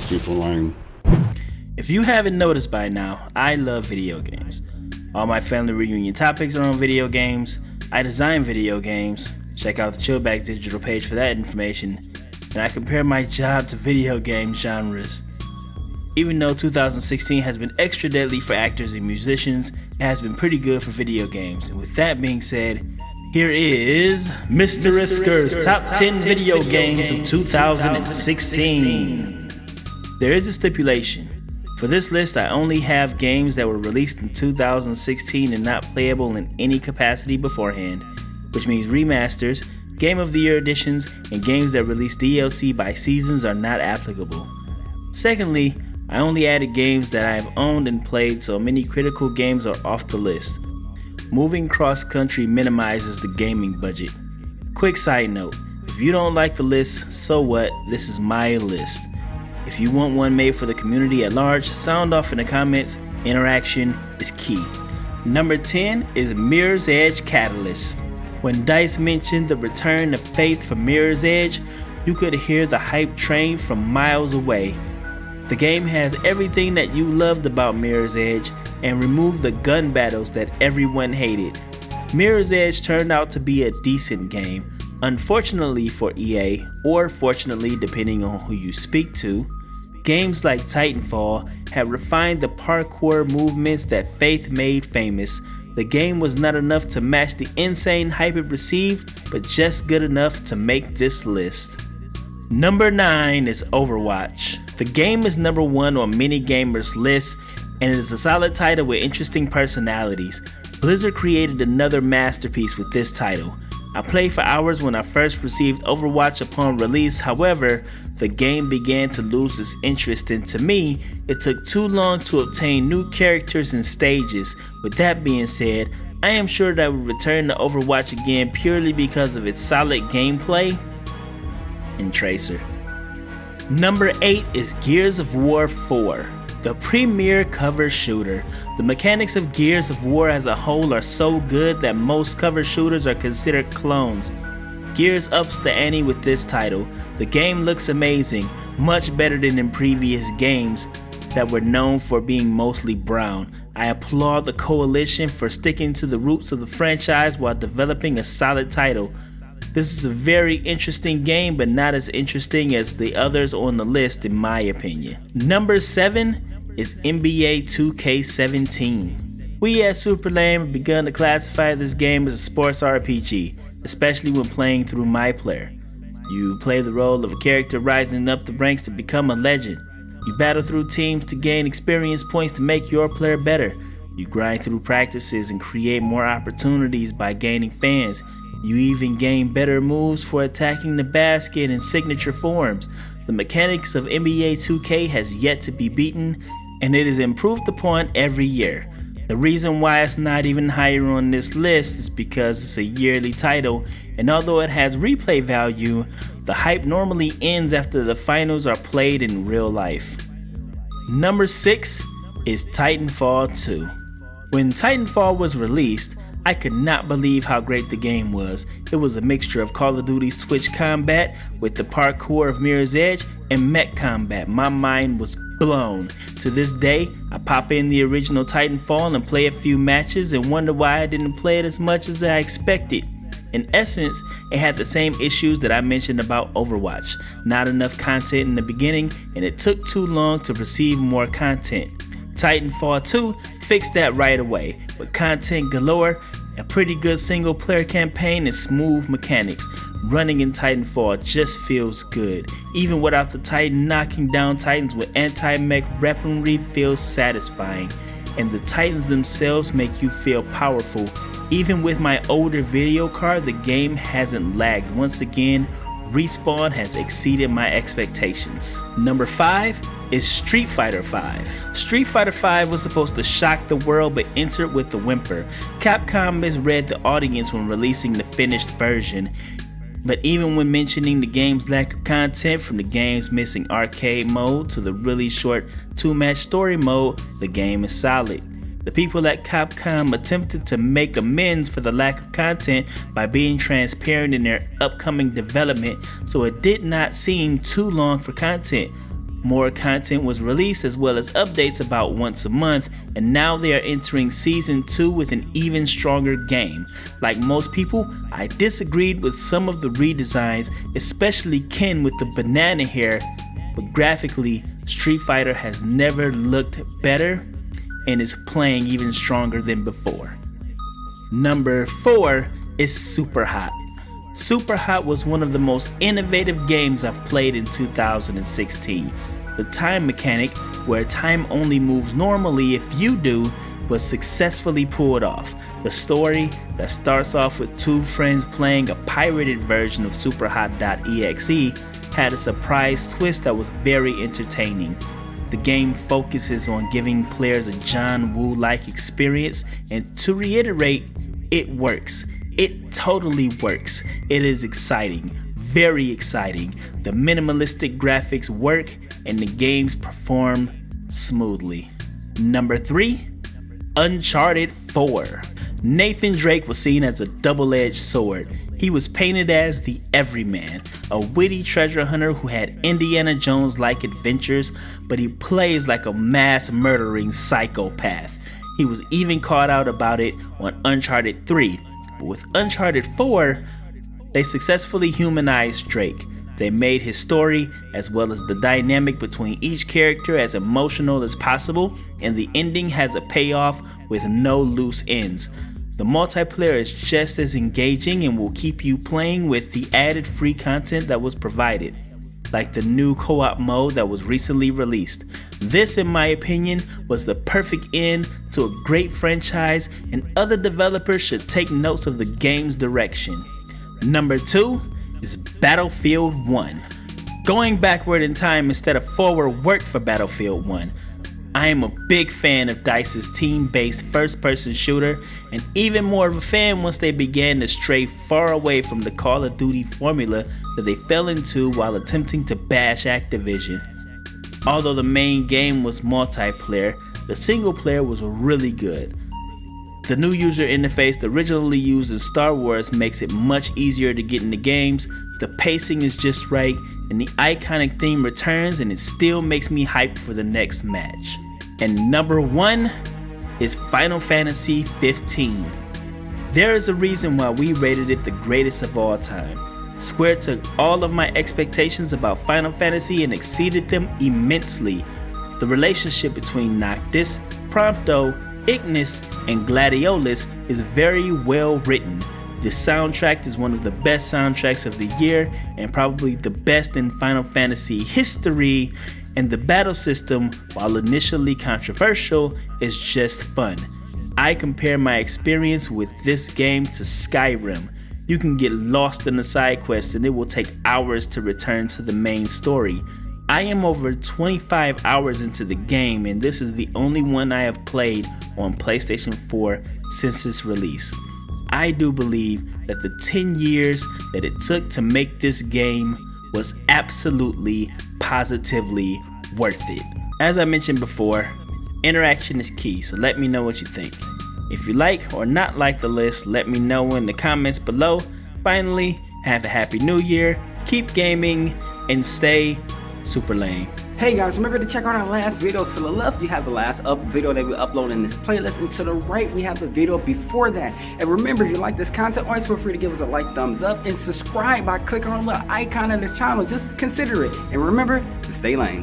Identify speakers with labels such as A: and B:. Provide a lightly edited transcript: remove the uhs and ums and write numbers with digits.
A: super lame.
B: If you haven't noticed by now, I love video games. All my family reunion topics are on video games. I design video games. Check out the Chillback Digital page for that information. And I compare my job to video game genres. Even though 2016 has been extra deadly for actors and musicians, it has been pretty good for video games. And with that being said, here is Mr. RISKER's Top 10 Video Games of 2016. There is a stipulation. For this list, I only have games that were released in 2016 and not playable in any capacity beforehand, which means remasters, Game of the Year editions, and games that release DLC by seasons are not applicable. Secondly, I only added games that I have owned and played, so many critical games are off the list. Moving cross-country minimizes the gaming budget. Quick side note, if you don't like the list, so what, this is my list. If you want one made for the community at large, sound off in the comments. Interaction is key. Number 10 is Mirror's Edge Catalyst. When DICE mentioned the return of Faith for Mirror's Edge, you could hear the hype train from miles away. The game has everything that you loved about Mirror's Edge and removed the gun battles that everyone hated. Mirror's Edge turned out to be a decent game. Unfortunately for EA, or fortunately depending on who you speak to, games like Titanfall have refined the parkour movements that Faith made famous. The game was not enough to match the insane hype it received, but just good enough to make this list. Number 9 is Overwatch. The game is number 1 on many gamers' lists, and it is a solid title with interesting personalities. Blizzard created another masterpiece with this title. I played for hours when I first received Overwatch upon release, however, the game began to lose its interest, and to me, it took too long to obtain new characters and stages. With that being said, I am sure that I will return to Overwatch again purely because of its solid gameplay and Tracer. Number 8 is Gears of War 4. The premier cover shooter. The mechanics of Gears of War as a whole are so good that most cover shooters are considered clones. Gears ups the ante with this title. The game looks amazing, much better than in previous games that were known for being mostly brown. I applaud the Coalition for sticking to the roots of the franchise while developing a solid title. This is a very interesting game, but not as interesting as the others on the list in my opinion. Number 7 is NBA 2K17. We at Super Lame have begun to classify this game as a sports RPG, especially when playing through MyPlayer. You play the role of a character rising up the ranks to become a legend. You battle through teams to gain experience points to make your player better. You grind through practices and create more opportunities by gaining fans. You even gain better moves for attacking the basket in signature forms. The mechanics of NBA 2K has yet to be beaten, and it is improved upon every year. The reason why it's not even higher on this list is because it's a yearly title, and although it has replay value, the hype normally ends after the finals are played in real life. Number 6 is Titanfall 2. When Titanfall was released, I could not believe how great the game was. It was a mixture of Call of Duty Switch combat with the parkour of Mirror's Edge and mech combat. My mind was blown. To this day, I pop in the original Titanfall and play a few matches and wonder why I didn't play it as much as I expected. In essence, it had the same issues that I mentioned about Overwatch. Not enough content in the beginning, and it took too long to receive more content. Titanfall 2 fixed that right away, with content galore, a pretty good single player campaign, and smooth mechanics. Running in Titanfall just feels good. Even without the Titan knocking down Titans with anti-mech weaponry feels satisfying. And the Titans themselves make you feel powerful. Even with my older video card, the game hasn't lagged. Once again, Respawn has exceeded my expectations. Number 5 is Street Fighter V. Street Fighter V was supposed to shock the world but entered with a whimper. Capcom misread the audience when releasing the finished version. But even when mentioning the game's lack of content, from the game's missing arcade mode to the really short 2-match story mode, the game is solid. The people at Capcom attempted to make amends for the lack of content by being transparent in their upcoming development, so it did not seem too long for content. More content was released as well as updates about once a month, and now they are entering Season 2 with an even stronger game. Like most people, I disagreed with some of the redesigns, especially Ken with the banana hair, but graphically, Street Fighter has never looked better and is playing even stronger than before. Number 4 is Super Hot. Super Hot was one of the most innovative games I've played in 2016. The time mechanic, where time only moves normally if you do, was successfully pulled off. The story, that starts off with two friends playing a pirated version of Superhot.exe, had a surprise twist that was very entertaining. The game focuses on giving players a John Woo-like experience, and to reiterate, it works. It totally works. It is exciting, very exciting. The minimalistic graphics work and the games perform smoothly. Number 3, Uncharted 4. Nathan Drake was seen as a double-edged sword. He was painted as the everyman, a witty treasure hunter who had Indiana Jones-like adventures, but he plays like a mass-murdering psychopath. He was even called out about it on Uncharted 3, but with Uncharted 4, they successfully humanized Drake. They made his story, as well as the dynamic between each character, as emotional as possible, and the ending has a payoff with no loose ends. The multiplayer is just as engaging and will keep you playing with the added free content that was provided, like the new co-op mode that was recently released. This, in my opinion, was the perfect end to a great franchise, and other developers should take notes of the game's direction. Number 2 is Battlefield 1. Going backward in time instead of forward worked for Battlefield 1. I am a big fan of DICE's team-based first-person shooter, and even more of a fan once they began to stray far away from the Call of Duty formula that they fell into while attempting to bash Activision. Although the main game was multiplayer, the single player was really good. The new user interface originally used in Star Wars makes it much easier to get into games, the pacing is just right, and the iconic theme returns, and it still makes me hyped for the next match. And number 1 is Final Fantasy 15. There is a reason why we rated it the greatest of all time. Square took all of my expectations about Final Fantasy and exceeded them immensely. The relationship between Noctis, Prompto, Ignis, and Gladiolus is very well written. The soundtrack is one of the best soundtracks of the year and probably the best in Final Fantasy history, and the battle system, while initially controversial, is just fun. I compare my experience with this game to Skyrim. You can get lost in the side quests and it will take hours to return to the main story. I am over 25 hours into the game, and this is the only one I have played on PlayStation 4 since its release. I do believe that the 10 years that it took to make this game was absolutely, positively worth it. As I mentioned before, interaction is key, so let me know what you think. If you like or not like the list, let me know in the comments below. Finally, have a happy new year, keep gaming, and stay super lame.
A: Hey guys, remember to check out our last video. To the left, you have the last video that we upload in this playlist, and to the right, we have the video before that. And remember, if you like this content, always feel free to give us a like, thumbs up, and subscribe by clicking on the icon of this channel. Just consider it. And remember to stay lame.